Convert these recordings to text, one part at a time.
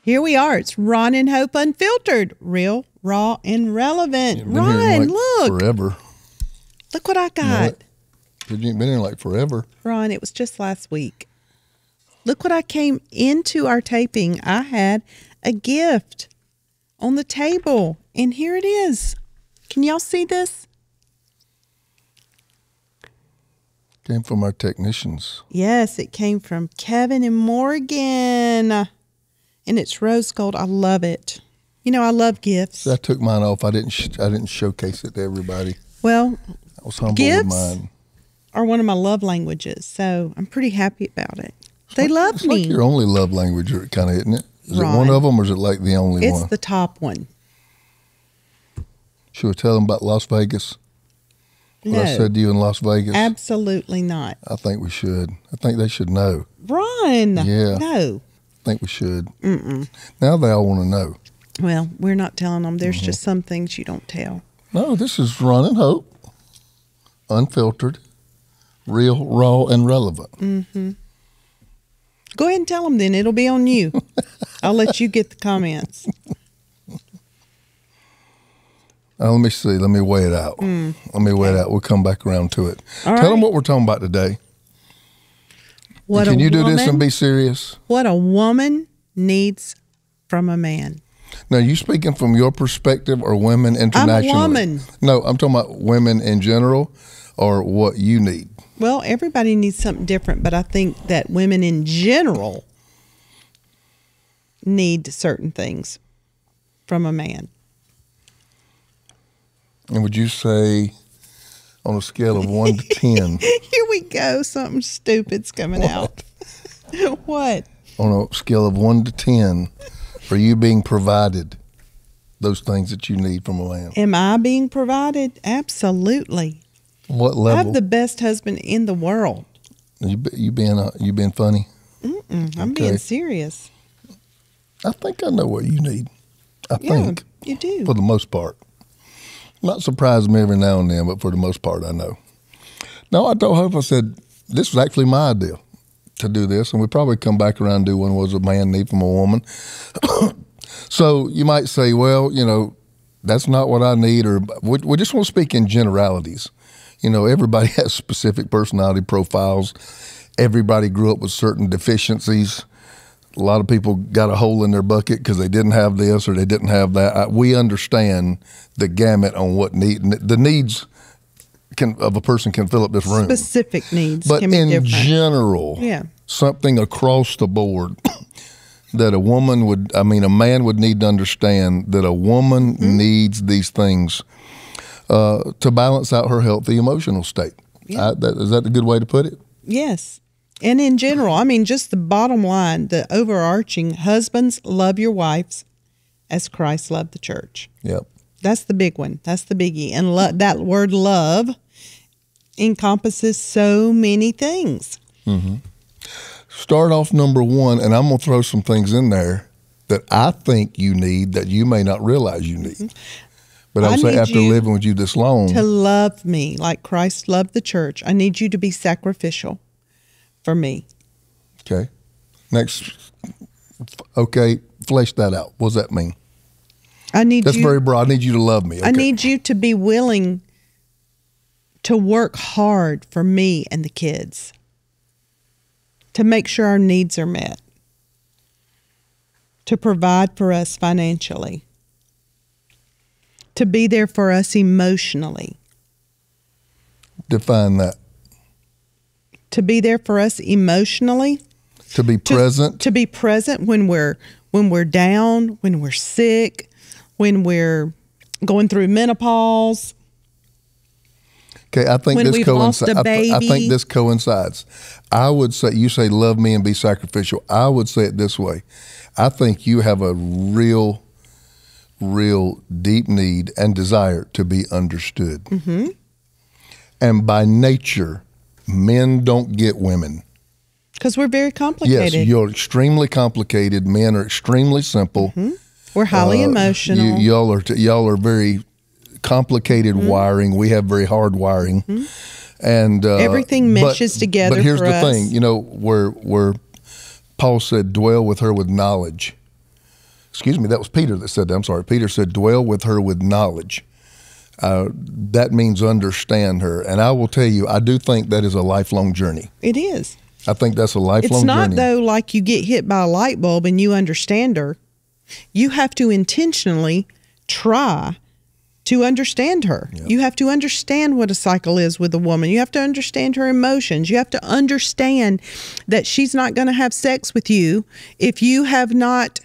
Here we are. It's Ron and Hope Unfiltered. Real, raw, and relevant. Ron, look. Forever. Look what I got. You ain't been here like forever. Ron, it was just last week. Look what I came into our taping. I had a gift on the table, and here it is. Can y'all see this? Came from our technicians. Yes, it came from Kevin and Morgan. And it's rose gold. I love it. You know, I love gifts. So I took mine off. I didn't showcase it to everybody. Well, I was humble gifts with mine. Are one of my love languages, so I'm pretty happy about it. They love it's me. Like your only love language, kind of, isn't it? Is Ron, it one of them, or is it like the only one? It's the top one. Should we tell them about Las Vegas? No. What I said to you in Las Vegas? Absolutely not. I think we should. I think they should know. Ron. Yeah. No. I think we should. Now they all want to know. Well, we're not telling them. There's just some things you don't tell. No, this is Ron and Hope. Unfiltered, real, raw, and relevant. Go ahead and tell them then. It'll be on you. I'll let you get the comments. Let me see. Let me weigh it out. Let me weigh it out. We'll come back around to it. All Tell them right. what we're talking about today. What Can a you do this and woman- be serious? What a woman needs from a man. Now, you speaking from your perspective or women internationally? I'm a woman. No, I'm talking about women in general or what you need. Well, everybody needs something different, but I think that women in general need certain things from a man. And would you say on a scale of 1 to 10? Here we go. Something stupid's coming out. What? On a scale of 1 to 10, are you being provided those things that you need from a man? Am I being provided? Absolutely. What I level? have the best husband in the world. You being funny? I'm being serious. I think I know what you need. I think. You do. For the most part. Not surprise me every now and then, but for the most part, I know. No, I told Hope, I said, this was actually my idea to do this, and we probably come back around and do one was a man need from a woman. So you might say, well, you know, that's not what I need, or we just want to speak in generalities. You know, everybody has specific personality profiles. Everybody grew up with certain deficiencies. A lot of people got a hole in their bucket because they didn't have this or they didn't have that. We understand the gamut on what the needs of a person can fill up this room. Specific needs but can be in different. general, something across the board that a man would need to understand that a woman needs these things to balance out her healthy emotional state. Yeah. Is that a good way to put it? Yes. And in general, I mean, just the bottom line, the overarching, husbands, love your wives as Christ loved the church. Yep. That's the big one. That's the biggie. And that word love encompasses so many things. Start off number one, and I'm going to throw some things in there that I think you need that you may not realize you need. But I would say after living with you this long. To love me like Christ loved the church, I need you to be sacrificial for me. Okay. Next. Okay. Flesh that out. What does that mean? That's very broad. I need you to love me. Okay. I need you to be willing to work hard for me and the kids to make sure our needs are met, to provide for us financially, to be there for us emotionally. Define that. To be there for us emotionally. To be present. To be present when we're down, when we're sick, when we're going through menopause. Okay, I think when this we've lost a baby. I think this coincides. I would say, you say love me and be sacrificial. I would say it this way. I think you have a real deep need and desire to be understood. And by nature, men don't get women. Because we're very complicated. Yes, you're extremely complicated. Men are extremely simple. We're highly emotional. Y'all are very complicated wiring. We have very hard wiring. And everything meshes together. But here's for the us. thing, you know, where Paul said, dwell with her with knowledge. excuse me, that was Peter that said that. I'm sorry. Peter said, dwell with her with knowledge. That means understand her. And I will tell you, I do think that is a lifelong journey. It is. I think that's a lifelong journey. It's not, though, like you get hit by a light bulb and you understand her. You have to intentionally try to understand her. Yep. You have to understand what a cycle is with a woman. You have to understand her emotions. You have to understand that she's not going to have sex with you if you have not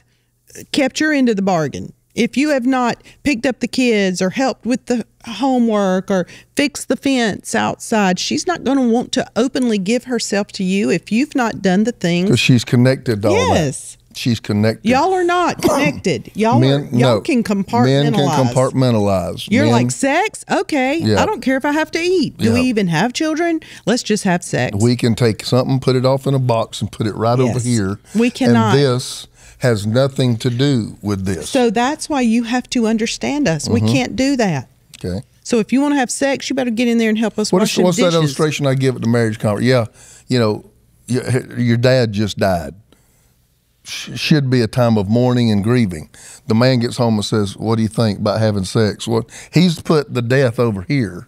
kept your end of the bargain. If you have not picked up the kids or helped with the homework or fixed the fence outside, she's not going to want to openly give herself to you if you've not done the things. Because she's connected to all that. Yes. She's connected. Y'all are not connected. Y'all can compartmentalize. Men can compartmentalize. You're like, sex? Okay. Yeah. I don't care if I have to eat. Do we even have children? Let's just have sex. We can take something, put it off in a box, and put it right over here. We cannot. And this has nothing to do with this. So that's why you have to understand us. We can't do that. Okay. So if you want to have sex, you better get in there and help us wash the dishes. What's that illustration I give at the marriage conference? Yeah, your dad just died. Should be a time of mourning and grieving. The man gets home and says, what do you think about having sex? Well, he's put the death over here,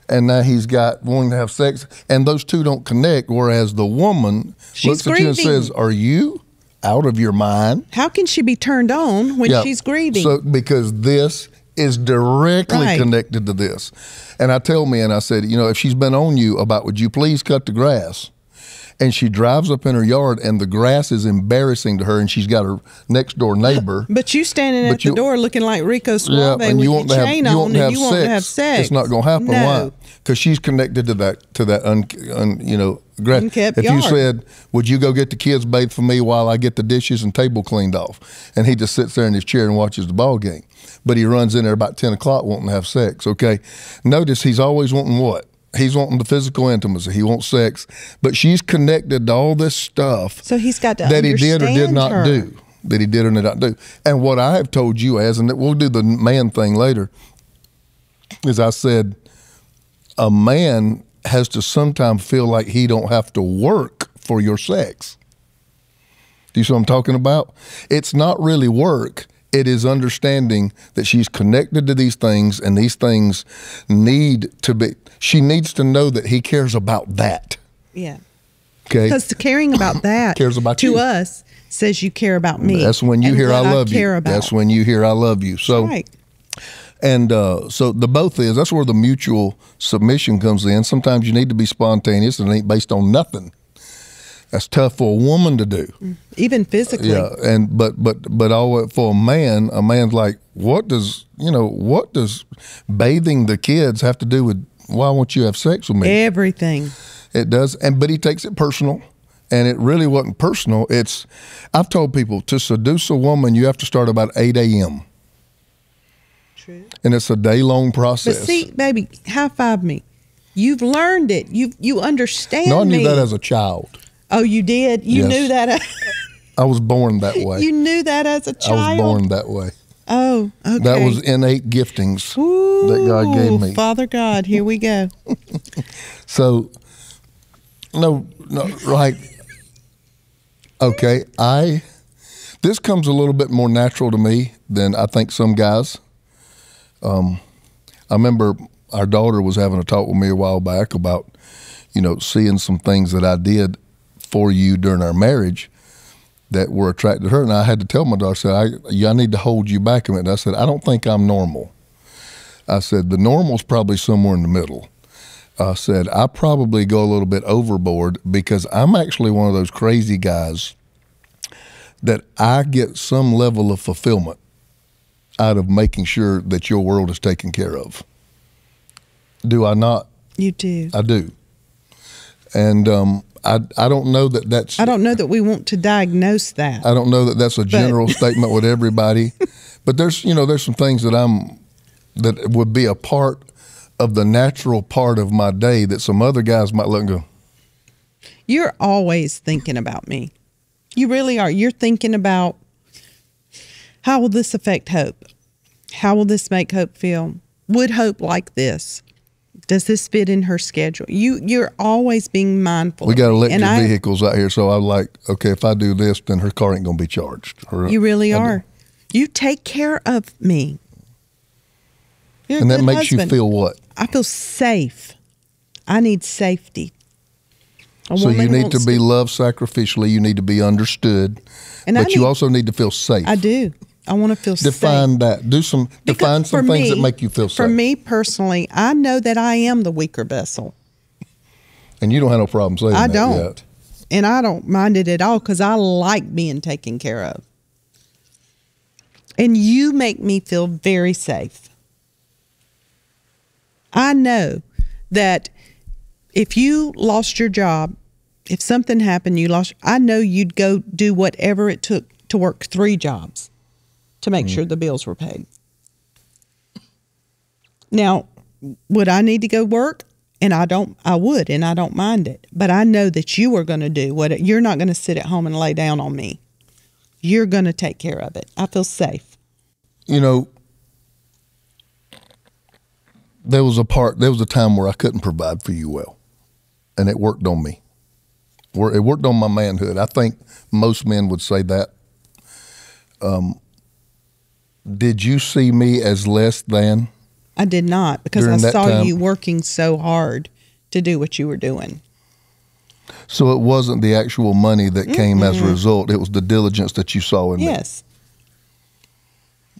and now he's got wanting to have sex, and those two don't connect, whereas the woman looks at you and says, are you out of your mind? How can she be turned on when she's grieving? So because this is directly connected to this. And I tell me, and I said, if she's been on you about, would you please cut the grass? And she drives up in her yard, and the grass is embarrassing to her, and she's got her next door neighbor. But you standing at the door looking like Rico Suave with your chain on, and you want to have sex. It's not going to happen. No. Why? Because she's connected to that grass. Unkept if yard. you said, would you go get the kids bathed for me while I get the dishes and table cleaned off? And he just sits there in his chair and watches the ball game. But he runs in there about 10 o'clock wanting to have sex, okay? Notice he's always wanting what? He's wanting the physical intimacy. He wants sex. But she's connected to all this stuff so he's got to that he did or did not her. do. That he did or did not do. And what I have told you and we'll do the man thing later, is I said, a man has to sometimes feel like he don't have to work for your sex. Do you see what I'm talking about? It's not really work. It is understanding that she's connected to these things, and these things need to be, she needs to know that he cares about that. Yeah. Okay. Because caring about that cares about to you. us says you care about me. That's when you hear I love you. About. That's when you hear I love you. So, right. And so the both is, that's where the mutual submission comes in. Sometimes you need to be spontaneous, and it ain't based on nothing. That's tough for a woman to do, even physically. Yeah, and but all for a man's like, what does bathing the kids have to do with why won't you have sex with me? Everything. It does, but he takes it personal, and it really wasn't personal. I've told people to seduce a woman, you have to start about 8 a.m. True. And it's a day-long process. But see, baby, high five me. You've learned it. You understand me. No, I knew that as a child. Oh, you did? You knew that? I was born that way. You knew that as a child? I was born that way. Oh, okay. That was innate giftings that God gave me. Father God, here we go. So, no, right. Okay, this comes a little bit more natural to me than I think some guys. I remember our daughter was having a talk with me a while back about, seeing some things that I did for you during our marriage that were attracted to her. And I had to tell my daughter, I said, I need to hold you back a minute. I said, I don't think I'm normal. I said, the normal's probably somewhere in the middle. I said, I probably go a little bit overboard because I'm actually one of those crazy guys that I get some level of fulfillment out of making sure that your world is taken care of. Do I not? You do. I do. And I don't know that that's... I don't know that we want to diagnose that. I don't know that that's a general statement with everybody. But there's some things that would be a part of the natural part of my day that some other guys might look and go, you're always thinking about me. You really are. You're thinking about, how will this affect Hope? How will this make Hope feel? Would Hope like this? Does this fit in her schedule? You're always being mindful. We got electric vehicles out here, so I'm like, okay, if I do this, then her car ain't going to be charged. You really are. You take care of me. You're a And that good makes husband. you feel what? I feel safe. I need safety. So you need to be loved sacrificially. You need to be understood. But you also need to feel safe. I do. I want to feel safe. Define that. Define some things that make you feel safe. For me personally, I know that I am the weaker vessel. And you don't have no problem saying that. I don't. Yet. And I don't mind it at all because I like being taken care of. And you make me feel very safe. I know that if you lost your job, if something happened, I know you'd go do whatever it took to work 3 jobs to make sure the bills were paid. Now, would I need to go work? And I would, and I don't mind it. But I know that you are going to do you're not going to sit at home and lay down on me. You're going to take care of it. I feel safe. You know, there was a time where I couldn't provide for you well, and it worked on me. It worked on my manhood. I think most men would say that. Did you see me as less than? I did not, because I saw you working so hard to do what you were doing. So it wasn't the actual money that came as a result. It was the diligence that you saw in me. Yes.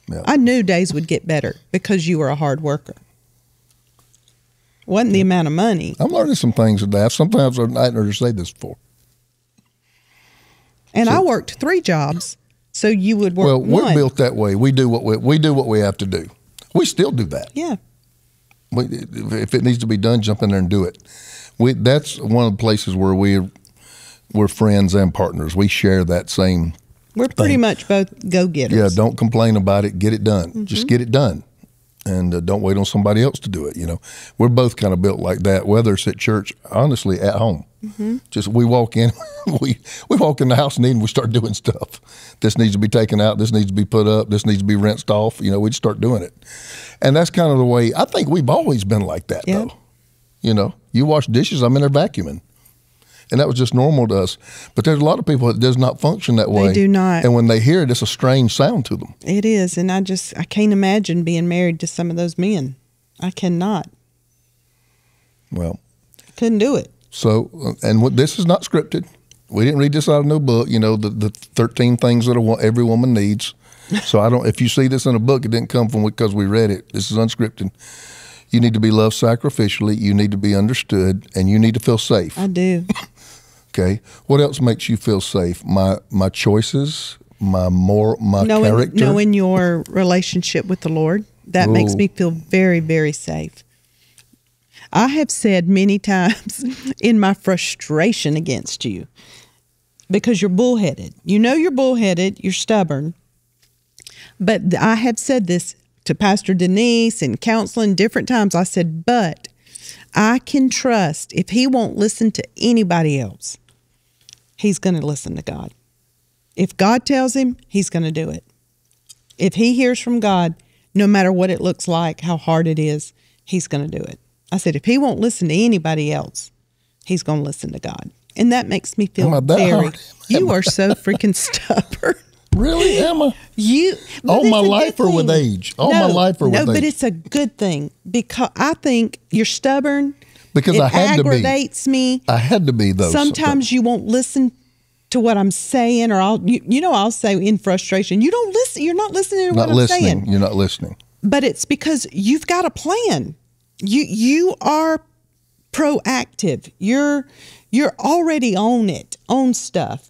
Yeah. I knew days would get better because you were a hard worker. Wasn't the amount of money. I'm learning some things today. Sometimes I hadn't heard her say this before. And I worked 3 jobs, so you would work one. Well, we're built that way. We do what we have to do. We still do that. Yeah. If it needs to be done, jump in there and do it. That's one of the places where we're friends and partners. We share that same We're pretty much both go-getters. Yeah, don't complain about it. Get it done. Just get it done. And don't wait on somebody else to do it. You know, we're both kind of built like that, whether it's at church, honestly, at home. Just we walk in, we walk in the house and we start doing stuff. This needs to be taken out. This needs to be put up. This needs to be rinsed off. You know, we just start doing it. And that's kind of the way, I think we've always been like that, though. You know, you wash dishes, I'm in there vacuuming. And that was just normal to us. But there's a lot of people that does not function that way. They do not. And when they hear it, it's a strange sound to them. It is. And I can't imagine being married to some of those men. I cannot. Well. Couldn't do it. So, and this is not scripted. We didn't read this out of no book, you know, the 13 things that every woman needs. So if you see this in a book, it didn't come from because we read it. This is unscripted. You need to be loved sacrificially. You need to be understood, and you need to feel safe. I do. Okay. What else makes you feel safe? My choices, my character. Knowing your relationship with the Lord. That makes me feel very, very safe. I have said many times in my frustration against you, because you're bullheaded. You know you're bullheaded. You're stubborn. But I have said this to Pastor Denise in counseling different times. I said, but I can trust if he won't listen to anybody else, he's going to listen to God. If God tells him, he's going to do it. If he hears from God, no matter what it looks like, how hard it is, he's going to do it. I said, if he won't listen to anybody else, he's going to listen to God. And that makes me feel you are so freaking stubborn. Really, Emma? All my life or with age? All my life or with age? No, but it's a good thing because I think you're stubborn. Because I had to be. It aggravates me. I had to be, though. Sometimes you won't listen to what I'm saying, or I'll say in frustration, you don't listen. You're not listening to what I'm saying. You're not listening. But it's because you've got a plan. You are proactive. You're already on stuff.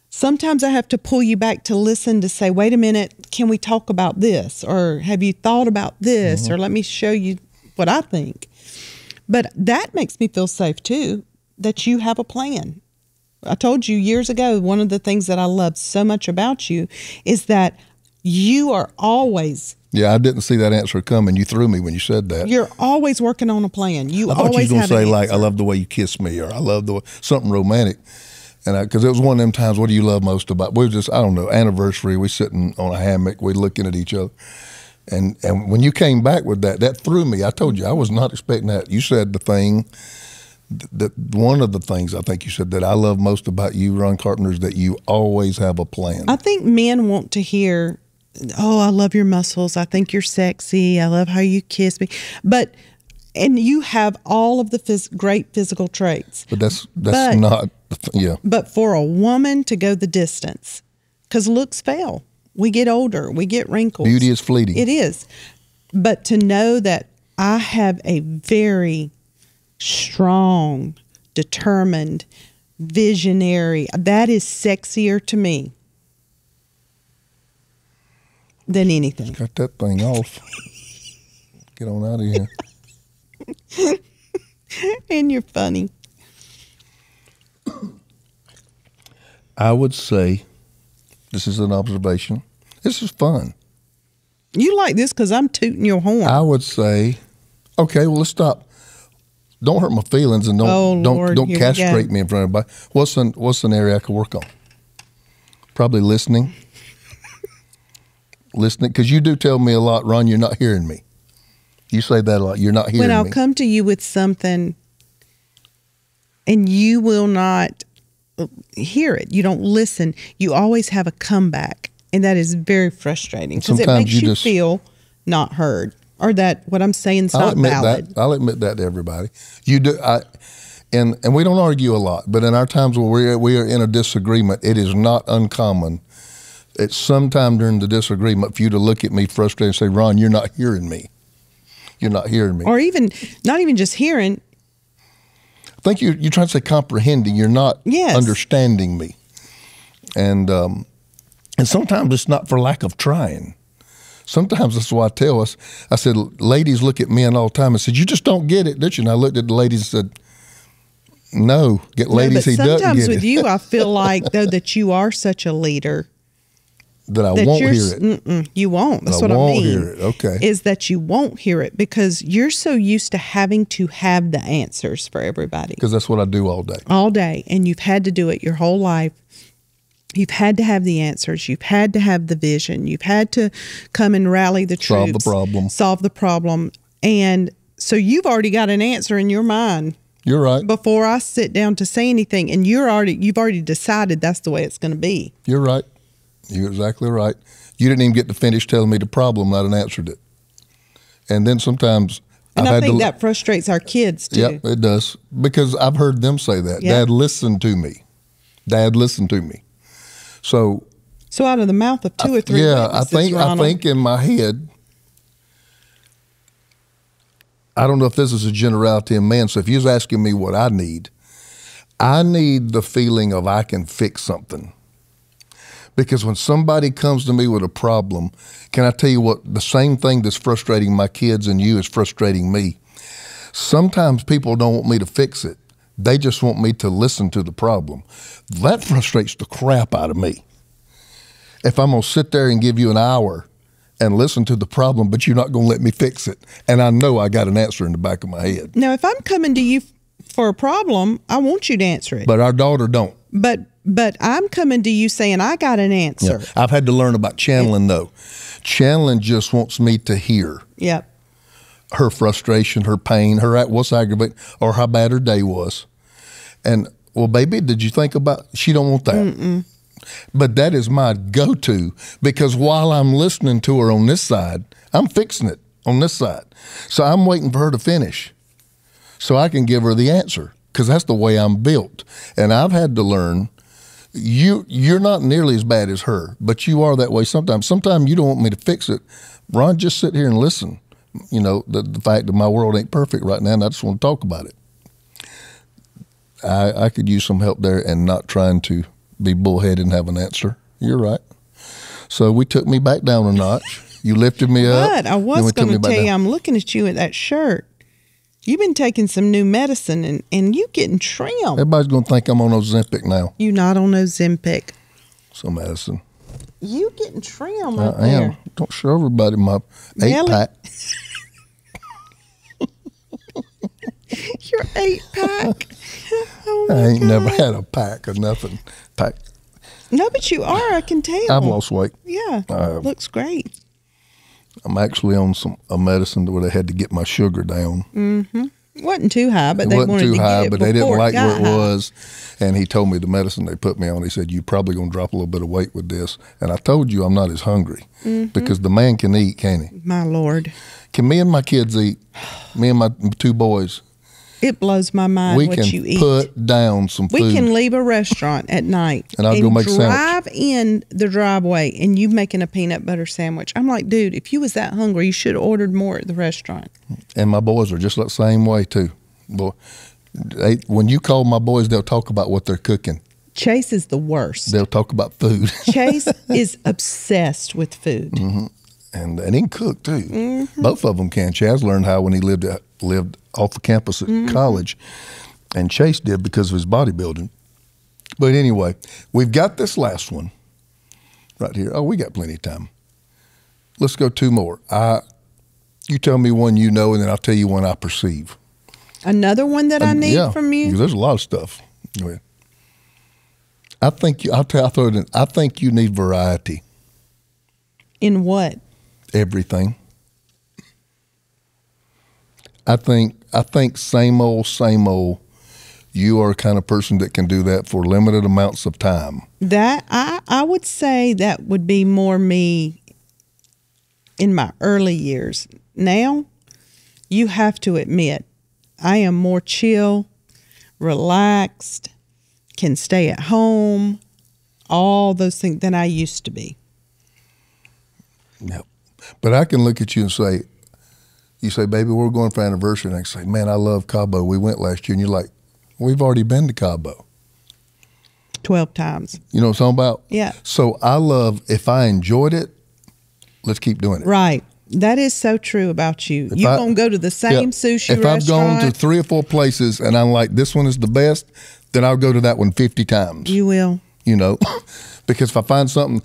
Sometimes I have to pull you back to listen to say, wait a minute, can we talk about this? Or have you thought about this? Or let me show you what I think. But that makes me feel safe too, that you have a plan. I told you years ago, one of the things that I love so much about you is that you are always... Yeah, I didn't see that answer coming. You threw me when you said that. You're always working on a plan. I thought you were going to say, like, I love the way you kiss me, or I love something romantic. And because it was one of them times, what do you love most about? We were just, I don't know, anniversary. We sitting on a hammock. We looking at each other. And when you came back with that threw me. I told you, I was not expecting that. You said the thing, that one of the things I think you said that I love most about you, Ron Carpenter, is that you always have a plan. I think men want to hear oh, I love your muscles. I think you're sexy. I love how you kiss me. And you have all of the great physical traits. But that's not, yeah. But for a woman to go the distance, because looks fail. We get older. We get wrinkles. Beauty is fleeting. It is. But to know that I have a very strong, determined, visionary, that is sexier to me than anything. Cut that thing off. Get on out of here. And you're funny. I would say, this is an observation, this is fun. You like this because I'm tooting your horn. I would say, okay, well, let's stop. Don't hurt my feelings and don't castrate me in front of everybody. What's an area I could work on? Probably listening. Listening, because you do tell me a lot, Ron, you're not hearing me. You say that a lot. You're not hearing me. When I'll come to you with something and you will not hear it. You don't listen. You always have a comeback. And that is very frustrating because it makes you feel not heard or that what I'm saying is not valid. I'll admit that to everybody. You do. And we don't argue a lot, but in our times where we are in a disagreement, it is not uncommon. It's sometime during the disagreement for you to look at me frustrated and say, Ron, you're not hearing me. You're not hearing me. Or even, not even just hearing. I think you're trying to say comprehending. You're not understanding me. And sometimes it's not for lack of trying. Sometimes that's why I tell us, I said, ladies look at men all the time and said, you just don't get it, don't you? And I looked at the ladies and said, no, ladies, he doesn't get it. Sometimes with you, I feel like, though, that you are such a leader. That I won't hear it. You won't. That's what I mean. I won't hear it. Okay. Is that you won't hear it because you're so used to having to have the answers for everybody. Because that's what I do all day. All day. And you've had to do it your whole life. You've had to have the answers. You've had to have the vision. You've had to come and rally the troops. Solve the problem. And so you've already got an answer in your mind. You're right. Before I sit down to say anything. And you've already decided that's the way it's going to be. You're right. You're exactly right. You didn't even get to finish telling me the problem, and I answered it. And then sometimes I think that frustrates our kids too. Yep, it does. Because I've heard them say that. Yep. Dad, listen to me. Dad, listen to me. So out of the mouth of two or three witnesses, I think in my head, I don't know if this is a generality in men. So if you was asking me what I need the feeling of I can fix something. Because when somebody comes to me with a problem, can I tell you what, the same thing that's frustrating my kids and you is frustrating me. Sometimes people don't want me to fix it. They just want me to listen to the problem. That frustrates the crap out of me. If I'm going to sit there and give you an hour and listen to the problem, but you're not going to let me fix it, and I know I got an answer in the back of my head. Now, if I'm coming to you for a problem, I want you to answer it. But our daughter don't. But I'm coming to you saying I got an answer. Yeah. I've had to learn about channeling, though. Channeling just wants me to hear. Yep. Her frustration, her pain, what's aggravating, or how bad her day was. And, well, baby, did you think about, she don't want that. Mm-mm. But that is my go-to, because while I'm listening to her on this side, I'm fixing it on this side. So I'm waiting for her to finish so I can give her the answer, because that's the way I'm built. And I've had to learn, you're not nearly as bad as her, but you are that way sometimes. Sometimes you don't want me to fix it. Ron, just sit here and listen. You know, the fact that my world ain't perfect right now, and I just want to talk about it. I could use some help there and not trying to be bullheaded and have an answer. You're right. So we took me back down a notch. You lifted me up. But I was going to tell you, I'm looking at you in that shirt. You've been taking some new medicine and you getting trim. Everybody's going to think I'm on Ozempic now. You not on Ozempic. Some medicine. You getting trim I am. Don't show everybody my 8-pack. Your 8-pack. Oh I ain't never had a pack or nothing. Pack. No, but you are. I can tell. I've lost weight. Yeah. Looks great. I'm actually on a medicine where they had to get my sugar down. Mm-hmm. It wasn't too high, but It they wasn't wanted too to high, get it but they didn't before like where got it high. was. And he told me the medicine they put me on, he said, you're probably going to drop a little bit of weight with this. And I told you I'm not as hungry because the man can eat, can't he? My Lord. Can me and my kids eat? Me and my 2 boys. It blows my mind We what can you eat. put down some food. We can leave a restaurant at night And I'll go make a sandwich. drive in the driveway and you making a peanut butter sandwich. I'm like, dude, if you was that hungry, you should have ordered more at the restaurant. And my boys are just the same way too. Boy, when you call my boys, they'll talk about what they're cooking. Chase is the worst. They'll talk about food. Chase is obsessed with food. And he can cook too. Both of them can. Chaz learned how when he lived off the campus at college, and Chase did because of his bodybuilding. But anyway, we've got this last one right here. Oh, we got plenty of time. Let's go 2 more. You tell me one you know, and then I'll tell you one I perceive. Another one that I need from you? There's a lot of stuff. Go ahead. I think I'll throw it in. I think you need variety. In what? Everything. I think same old. You are a kind of person that can do that for limited amounts of time. That I would say that would be more me in my early years. Now, you have to admit, I am more chill, relaxed, can stay at home, all those things than I used to be. Yep. But I can look at you and say, you say, baby, we're going for anniversary. And I say, man, I love Cabo. We went last year. And you're like, we've already been to Cabo. 12 times. You know what I'm talking about? Yeah. So I love, if I enjoyed it, let's keep doing it. Right. That is so true about you. You're going to go to the same sushi restaurant. If I've gone to 3 or 4 places and I'm like, this one is the best, then I'll go to that one 50 times. You will. You know, because if I find something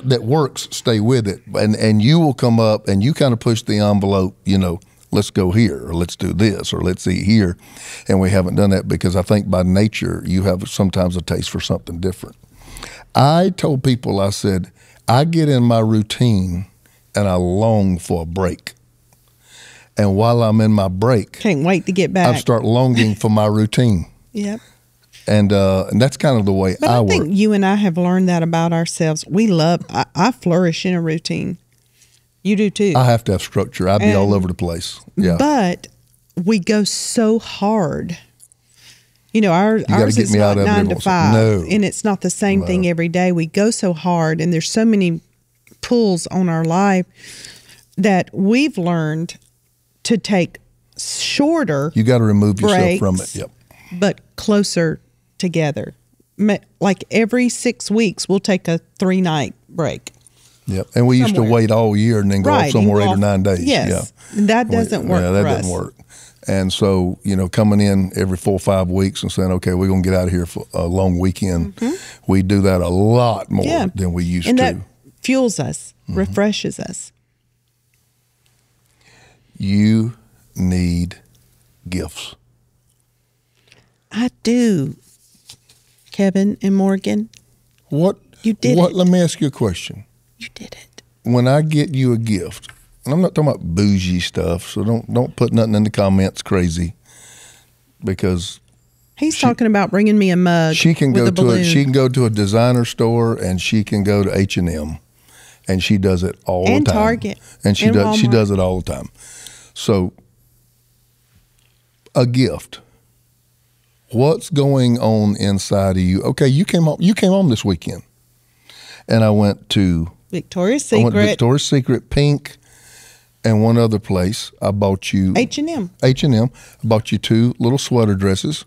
that works, stay with it. And you will come up and you kind of push the envelope, you know, let's go here or let's do this or let's eat here. And we haven't done that because I think by nature you have sometimes a taste for something different. I told people, I said, I get in my routine and I long for a break. And while I'm in my break, can't wait to get back. I start longing for my routine. Yep. And that's kind of the way I work. I think you and I have learned that about ourselves. We love, I flourish in a routine. You do too. I have to have structure. I'd be all over the place. Yeah. But we go so hard. You know, ours is not 9 to 5. No. And it's not the same thing every day. We go so hard and there's so many pulls on our life that we've learned to take shorter. You got to remove yourself from it. Yep. But closer together. Like every 6 weeks, we'll take a 3-night break. Yep. And we used to wait all year and then go off somewhere 8 or 9 days. Yes. Yeah. That doesn't work for us. That doesn't work. And so, you know, coming in every 4 or 5 weeks and saying, okay, we're going to get out of here for a long weekend. We do that a lot more than we used to. And that fuels us, refreshes us. You need gifts. I do. Kevin and Morgan. What? You did it. Let me ask you a question. You did it. When I get you a gift, and I'm not talking about bougie stuff, so don't put nothing in the comments crazy, because he's talking about bringing me a mug. She can with go she can go to a designer store and she can go to H&M, and she does it all the time. And Target. And she does it all the time. So a gift. What's going on inside of you? Okay, you came home this weekend, and I went to Victoria's Secret, Pink, and one other place. I bought you H&M. I bought you 2 little sweater dresses,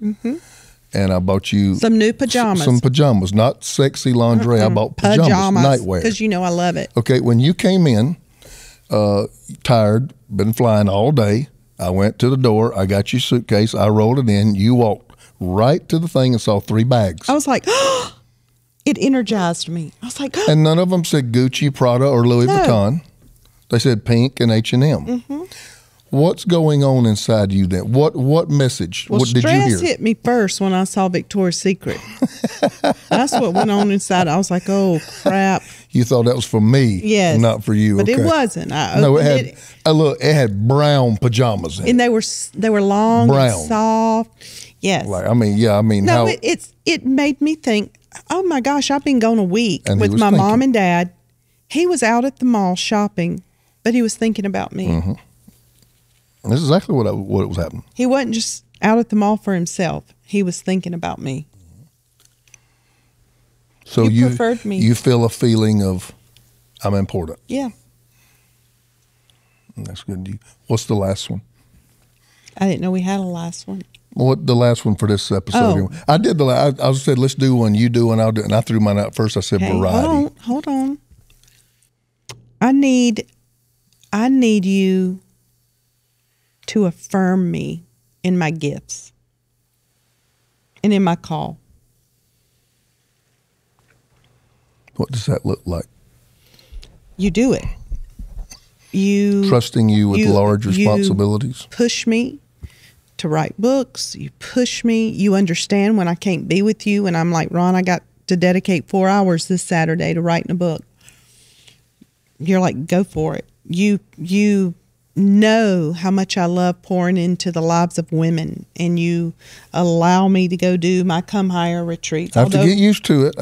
and I bought you some new pajamas. Some pajamas, not sexy lingerie. I bought pajamas, nightwear. Because you know I love it. Okay, when you came in, tired, been flying all day, I went to the door. I got your suitcase. I rolled it in. You walked right to the thing and saw 3 bags. I was like, oh, it energized me. I was like, oh. And none of them said Gucci, Prada, or Louis Vuitton. They said Pink and H&M. What's going on inside you then? What message? Well, what did you hear? stress hit me first when I saw Victoria's Secret. That's what went on inside. I was like, oh, crap. You thought that was for me, Yes. not for you. But okay. it wasn't. No, it had brown pajamas in and it. they were long Brown. and soft. Yes. Like, I mean, No, how, it made me think, oh my gosh, I've been gone a week And he with was my thinking. mom and dad. He was out at the mall shopping, but he was thinking about me. Mm-hmm. This is exactly what was happening. He wasn't just out at the mall for himself. He was thinking about me. So You preferred me. You feel a feeling of, I'm important. Yeah. That's good. What's the last one? I didn't know we had a last one. What the last one for this episode? Oh. I did I said let's do one. You do one. I'll do. And I threw mine out first. I said Okay, variety. hold on. I need you to affirm me in my gifts and in my call. What does that look like? You do it. You Trusting you with large responsibilities. You push me to write books. You push me. You understand when I can't be with you, and I'm like, Ron, I got to dedicate 4 hours this Saturday to writing a book. You're like, go for it. You know how much I love pouring into the lives of women, and you allow me to go do my Come Higher retreats. I have to get used to it.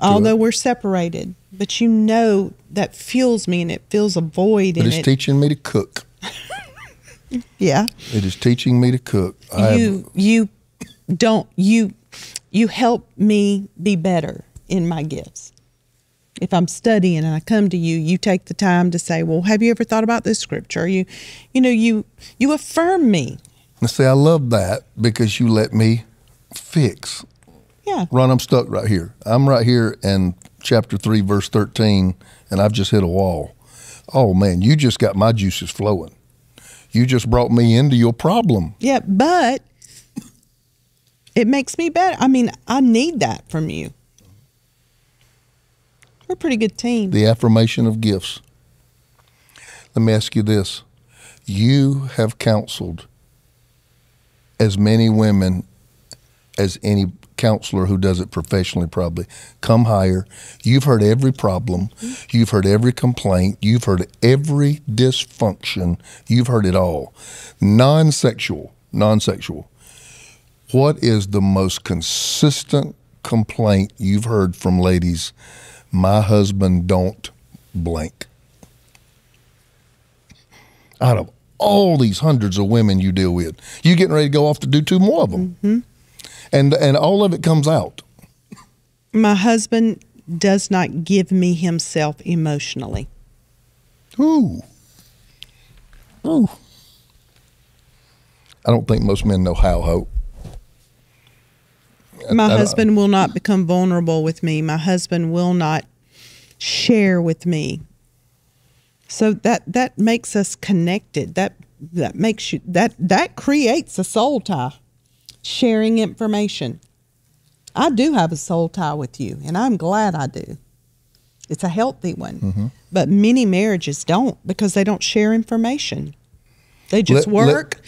Although we're separated, but you know that fuels me, and it fills a void But in it's it. teaching me to cook. Yeah. It is teaching me to cook. You help me be better in my gifts. If I'm studying and I come to you, you take the time to say, well, have you ever thought about this scripture? You affirm me. And say, I love that because you let me fix. Yeah. Ron, I'm stuck right here. I'm right here in chapter 3, verse 13, and I've just hit a wall. Oh, man, you just got my juices flowing. You just brought me into your problem. Yeah, but it makes me better. I mean, I need that from you. We're a pretty good team. The affirmation of gifts. Let me ask you this. You have counseled as many women as any counselor who does it professionally probably. Come Higher. You've heard every problem. You've heard every complaint. You've heard every dysfunction. You've heard it all. Non-sexual. What is the most consistent complaint you've heard from ladies? My husband don't blank. Out of all these hundreds of women you deal with, you getting ready to go off to do 2 more of them. Mm-hmm. And all of it comes out. My husband does not give me himself emotionally. Ooh. I don't think most men know how, Hope. My husband will not become vulnerable with me. My husband will not share with me. So that makes us connected. That makes you that creates a soul tie. Sharing information. I do have a soul tie with you, and I'm glad I do. It's a healthy one. Mm-hmm. But many marriages don't because they don't share information. They just work.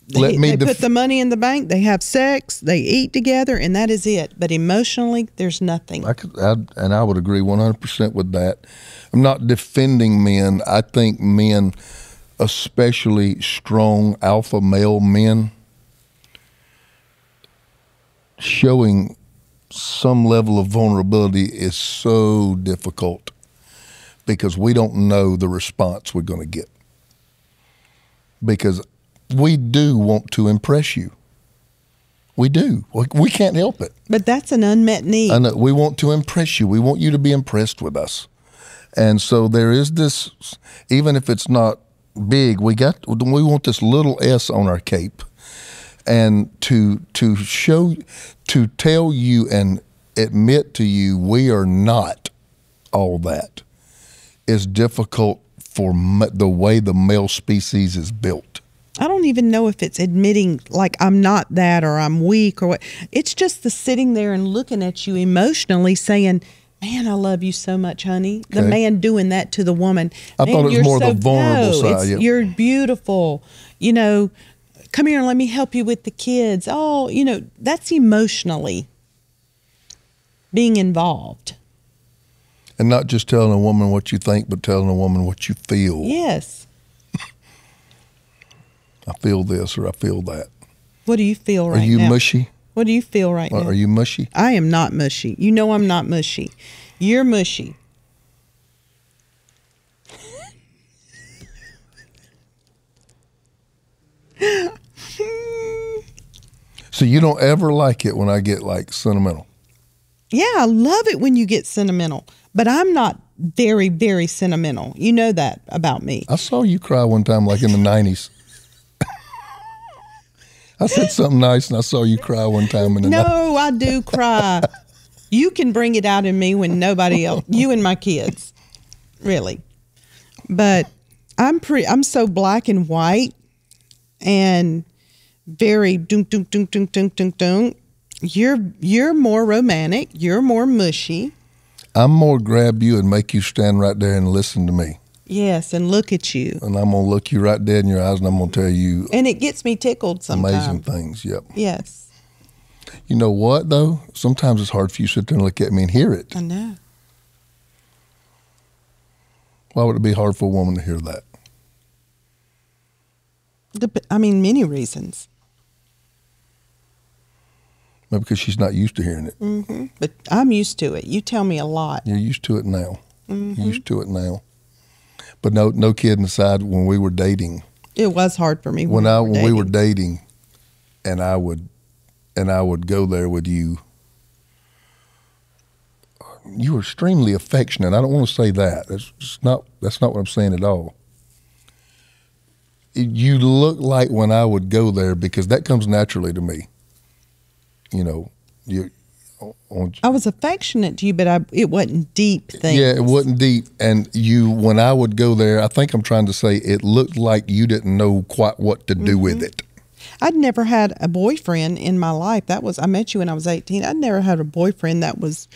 They put the money in the bank. They have sex. They eat together, and that is it. But emotionally, there's nothing. I would agree 100% with that. I'm not defending men. I think men, especially strong alpha male men, showing some level of vulnerability is so difficult because we don't know the response we're going to get. Because we do want to impress you. We do. We can't help it. But that's an unmet need. I know. We want to impress you. We want you to be impressed with us. And so there is this, even if it's not big, we want this little S on our cape. And to tell you and admit to you we are not all that is difficult for the way the male species is built. I don't even know if it's admitting like I'm not that or I'm weak or what. It's just the sitting there and looking at you emotionally saying, Man, I love you so much, honey. The Okay. man doing that to the woman. I Man, thought it was you're more so, the vulnerable no, side. it's, Yeah. You're beautiful. You know, come here and let me help you with the kids. Oh, you know, that's emotionally being involved. And not just telling a woman what you think, but telling a woman what you feel. Yes. I feel this or I feel that. What do you feel right now? Are you mushy? What do you feel right now? Are you mushy? I am not mushy. You know I'm not mushy. You're mushy. So you don't ever like it when I get like sentimental? Yeah, I love it when you get sentimental, but I'm not very, very sentimental. You know that about me. I saw you cry one time like in the 90s. I said something nice and I saw you cry one time in the 90s. No, I do cry. You can bring it out in me when nobody else, you and my kids, really. But I'm so black and white and very dunk, dunk, dunk, dunk, dunk, dunk, dunk. You're more romantic. You're more mushy. I'm more grab you and make you stand right there and listen to me. Yes, and look at you. And I'm going to look you right dead in your eyes and I'm going to tell you And it gets me tickled sometimes. amazing things. Yep. Yes, You know what, though? Sometimes it's hard for you to sit there and look at me and hear it. I know. Why would it be hard for a woman to hear that? I mean, many reasons. Maybe because she's not used to hearing it. Hmm. But I'm used to it. You tell me a lot. You're used to it now. You're used to it now. But no kidding aside, when we were dating, It was hard for me when we were dating, and I would go there with you. You were extremely affectionate. I don't want to say that. That's not what I'm saying at all. You look like when I would go there, because that comes naturally to me. You know, I was affectionate to you, but it wasn't deep things. yeah, it wasn't deep. And when I would go there, I think I'm trying to say it looked like you didn't know quite what to do with it. I'd never had a boyfriend in my life. I met you when I was 18. I'd never had a boyfriend that was,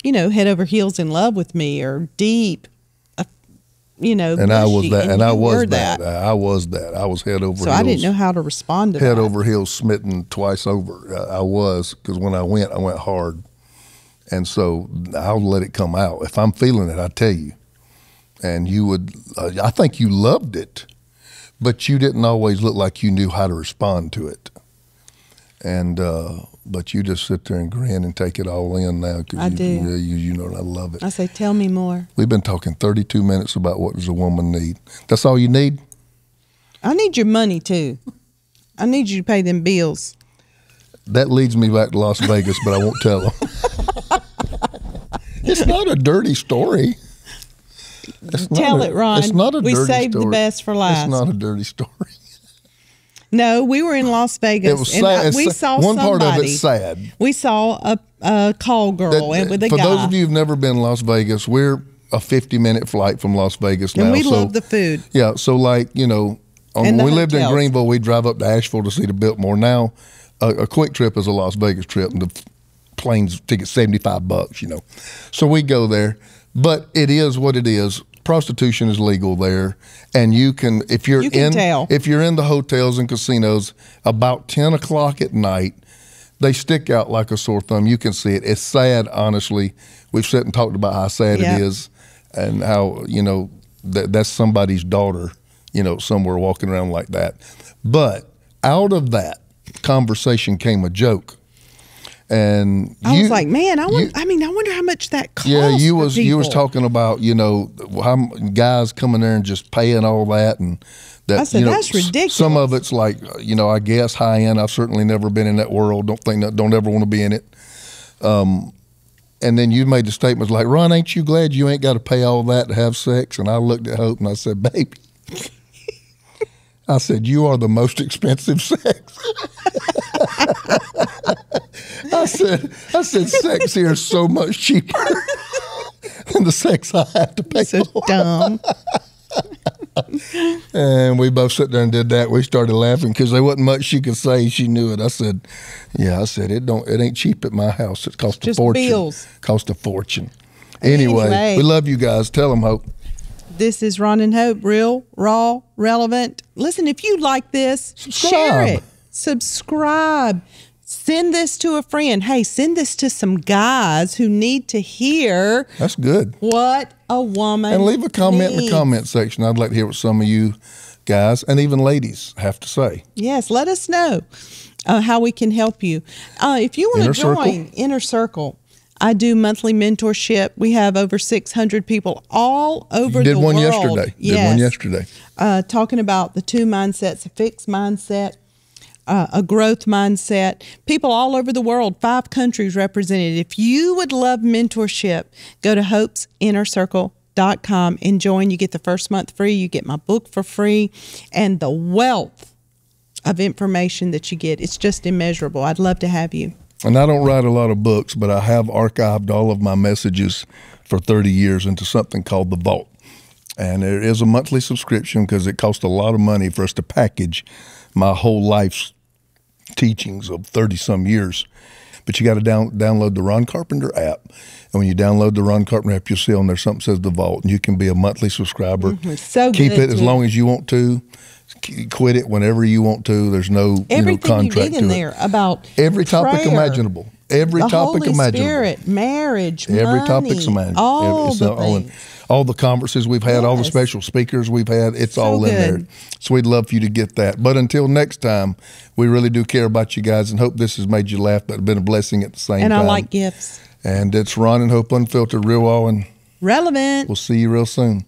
you know, head over heels in love with me or deep, you know. And I was mushy. that. And I was that. I was that. I was head over heels. So I didn't know how to respond to that. Head over heels, smitten twice over. I was, because when I went hard. And so I'll let it come out. If I'm feeling it, I tell you. And you would, I think you loved it, but you didn't always look like you knew how to respond to it. And, but you just sit there and grin and take it all in now. Cause I do. You know, I love it. I say, tell me more. We've been talking 32 minutes about what does a woman need. That's all you need? I need your money too. I need you to pay them bills. That leads me back to Las Vegas, but I won't tell them. It's not a dirty story. Tell it, Ron. It's not a dirty story. We saved the best for last. It's not a dirty story. No, we were in Las Vegas. It was sad. We saw one somebody. part of it's sad. We saw a call girl with a For guy. those of you who've never been to Las Vegas, we're a 50-minute flight from Las Vegas now. And we love the food. Yeah, so like, you know, And when the we lived in hotels. Greenville, we'd drive up to Asheville to see the Biltmore. Now, a quick trip is a Las Vegas trip, and the plane's ticket $75, you know. So we go there, but it is what it is. Prostitution is legal there, and you can if you're You can tell. if you're in the hotels and casinos about 10 o'clock at night, they stick out like a sore thumb. You can see it. It's sad, honestly. We've sat and talked about how sad Yeah. it is, and how, you know, that's somebody's daughter, you know, somewhere walking around like that. But out of that conversation came a joke. And I was like, man, I wonder how much that costs. yeah, you for was people. talking about, you know, how guys coming there and just paying all that, and that, I said, you know, that's ridiculous. Some of it's like, you know, I guess high end. I've certainly never been in that world. Don't ever want to be in it. And then you made the statements like, Ron, ain't you glad you ain't got to pay all that to have sex? And I looked at Hope and I said, baby, I said, you are the most expensive sex. I said, sex here is so much cheaper than the sex I have to pay So for. dumb. And we both sat there and did that. We started laughing because there wasn't much she could say. She knew it. I said, yeah, it ain't cheap at my house. It costs a Just fortune. bills. Cost a fortune. Anyway, we love you guys. Tell them, Hope. This is Ron and Hope, real, raw, relevant. Listen, if you like this, share it. Subscribe. Send this to a friend. Hey, send this to some guys who need to hear. That's good. What a woman And leave a comment needs. in the comment section. I'd like to hear what some of you guys and even ladies have to say. Yes, let us know how we can help you. If you want to join Inner Circle, I do monthly mentorship. We have over 600 people all over the world. Did one yesterday. Talking about the 2 mindsets, a fixed mindset, a growth mindset. People all over the world, 5 countries represented. If you would love mentorship, go to hopesinnercircle.com and join. You get the first month free. You get my book for free. And the wealth of information that you get, it's just immeasurable. I'd love to have you. And I don't write a lot of books, but I have archived all of my messages for 30 years into something called the Vault. And there is a monthly subscription because it costs a lot of money for us to package my whole life's teachings of 30-some years. But you got to download the Ron Carpenter app. And when you download the Ron Carpenter app, you'll see on there something says the Vault. And you can be a monthly subscriber. So Keep good it as long as you want to. Quit it whenever you want to. There's no contract you read in there about every topic prayer, imaginable. Every the topic Holy imaginable. Spirit, marriage, every money, topic's imaginable. All the conferences we've had, all the special speakers we've had, it's so all in good. there. So we'd love for you to get that. But until next time, we really do care about you guys and hope this has made you laugh, but been a blessing at the same time. And I like gifts. And it's Ron and Hope Unfiltered, real raw and relevant. We'll see you real soon.